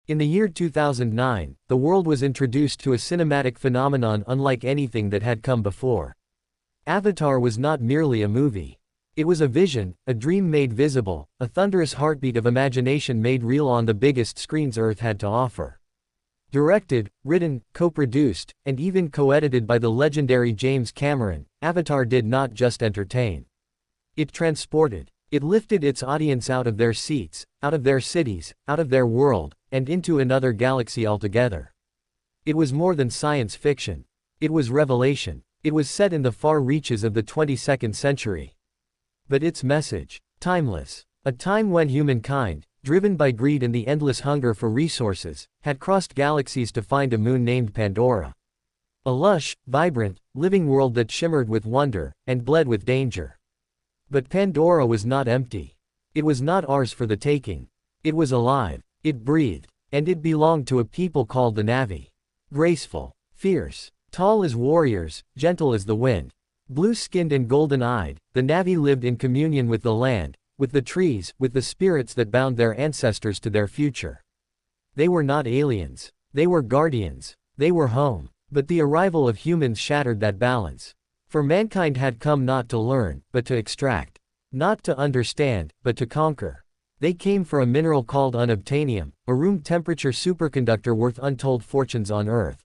In the year 2009, the world was introduced to a cinematic phenomenon unlike anything that had come before. Avatar was not merely a movie. It was a vision, a dream made visible, a thunderous heartbeat of imagination made real on the biggest screens Earth had to offer. Directed, written, co-produced, and even co-edited by the legendary James Cameron, Avatar did not just entertain. It transported. It lifted its audience out of their seats, out of their cities, out of their world, and into another galaxy altogether. It was more than science fiction. It was revelation. It was set in the far reaches of the 22nd century. But its message, timeless. A time when humankind, driven by greed and the endless hunger for resources, had crossed galaxies to find a moon named Pandora. A lush, vibrant, living world that shimmered with wonder, and bled with danger. But Pandora was not empty. It was not ours for the taking. It was alive, it breathed, and it belonged to a people called the Na'vi. Graceful, fierce, tall as warriors, gentle as the wind. Blue-skinned and golden-eyed, the Na'vi lived in communion with the land, with the trees, with the spirits that bound their ancestors to their future. They were not aliens. They were guardians. They were home. But the arrival of humans shattered that balance. For mankind had come not to learn, but to extract. Not to understand, but to conquer. They came for a mineral called unobtainium, a room-temperature superconductor worth untold fortunes on Earth.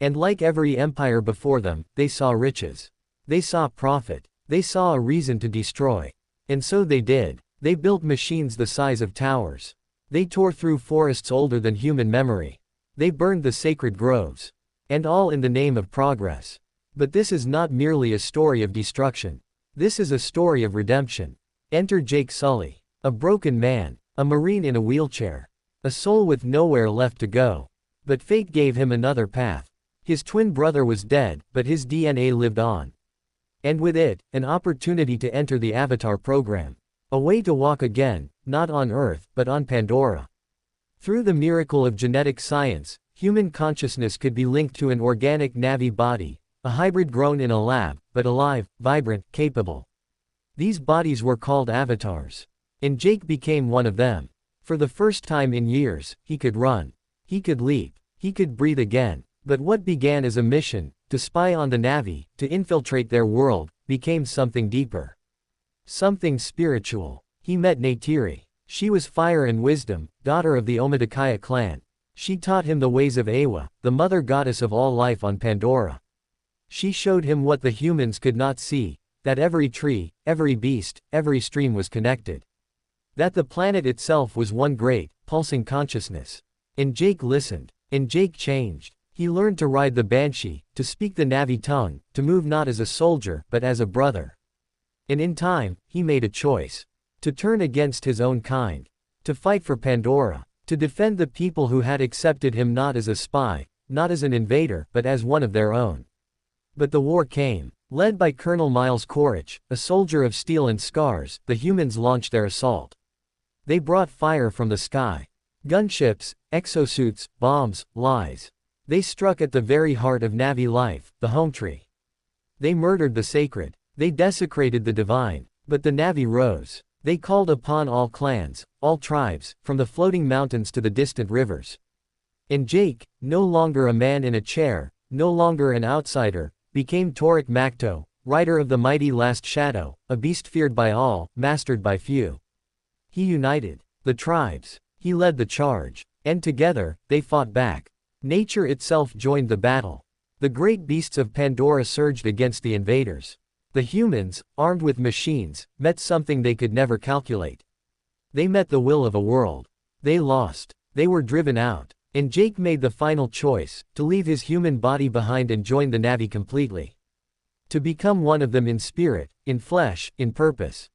And like every empire before them, they saw riches. They saw profit. They saw a reason to destroy. And so they did. They built machines the size of towers. They tore through forests older than human memory. They burned the sacred groves. And all in the name of progress. But this is not merely a story of destruction. This is a story of redemption. Enter Jake Sully. A broken man. A marine in a wheelchair. A soul with nowhere left to go. But fate gave him another path. His twin brother was dead, but his DNA lived on. And with it, an opportunity to enter the Avatar program. A way to walk again, not on Earth, but on Pandora. Through the miracle of genetic science, human consciousness could be linked to an organic Na'vi body, a hybrid grown in a lab, but alive, vibrant, capable. These bodies were called avatars. And Jake became one of them. For the first time in years, he could run. He could leap. He could breathe again. But what began as a mission, to spy on the Na'vi, to infiltrate their world, became something deeper. Something spiritual. He met Neytiri. She was fire and wisdom, daughter of the Omadakaya clan. She taught him the ways of Awa, the mother goddess of all life on Pandora. She showed him what the humans could not see, that every tree, every beast, every stream was connected. That the planet itself was one great, pulsing consciousness. And Jake listened. And Jake changed. He learned to ride the Banshee, to speak the Na'vi tongue, to move not as a soldier, but as a brother. And in time, he made a choice. To turn against his own kind. To fight for Pandora. To defend the people who had accepted him not as a spy, not as an invader, but as one of their own. But the war came. Led by Colonel Miles Quaritch, a soldier of steel and scars, the humans launched their assault. They brought fire from the sky. Gunships, exosuits, bombs, lies. They struck at the very heart of Na'vi life, the home tree. They murdered the sacred. They desecrated the divine. But the Na'vi rose. They called upon all clans, all tribes, from the floating mountains to the distant rivers. And Jake, no longer a man in a chair, no longer an outsider, became Torik Makto, rider of the mighty Last Shadow, a beast feared by all, mastered by few. He united the tribes. He led the charge. And together, they fought back. Nature itself joined the battle. The great beasts of Pandora surged against the invaders. The humans, armed with machines, met something they could never calculate. They met the will of a world. They lost. They were driven out. And Jake made the final choice, to leave his human body behind and join the Na'vi completely. To become one of them in spirit, in flesh, in purpose.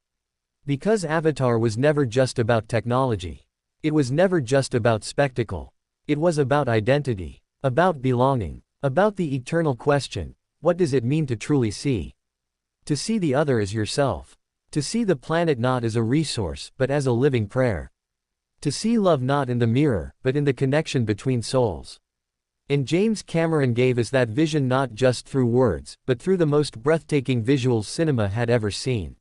Because Avatar was never just about technology. It was never just about spectacle. It was about identity. About belonging. About the eternal question, what does it mean to truly see? To see the other as yourself. To see the planet not as a resource, but as a living prayer. To see love not in the mirror, but in the connection between souls. And James Cameron gave us that vision not just through words, but through the most breathtaking visuals cinema had ever seen.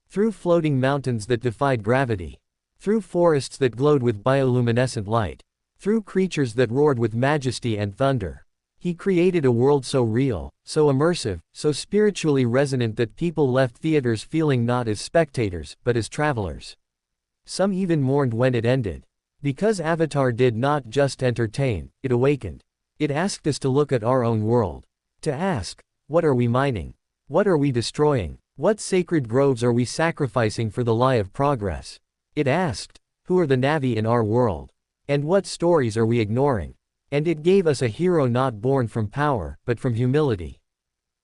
Through floating mountains that defied gravity. Through forests that glowed with bioluminescent light. Through creatures that roared with majesty and thunder. He created a world so real, so immersive, so spiritually resonant that people left theaters feeling not as spectators, but as travelers. Some even mourned when it ended. Because Avatar did not just entertain, it awakened. It asked us to look at our own world. To ask, what are we mining? What are we destroying? What sacred groves are we sacrificing for the lie of progress? It asked, who are the Na'vi in our world? And what stories are we ignoring? And it gave us a hero not born from power, but from humility.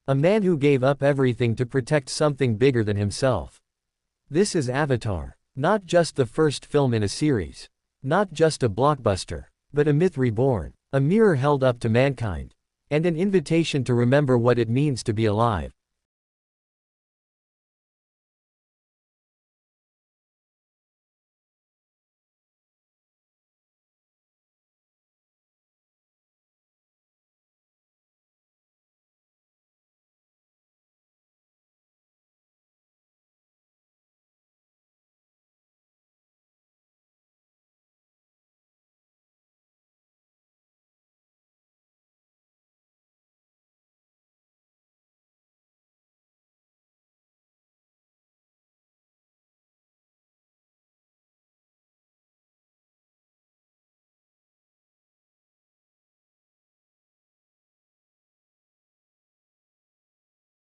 A man who gave up everything to protect something bigger than himself. This is Avatar. Not just the first film in a series. Not just a blockbuster. But a myth reborn. A mirror held up to mankind. And an invitation to remember what it means to be alive.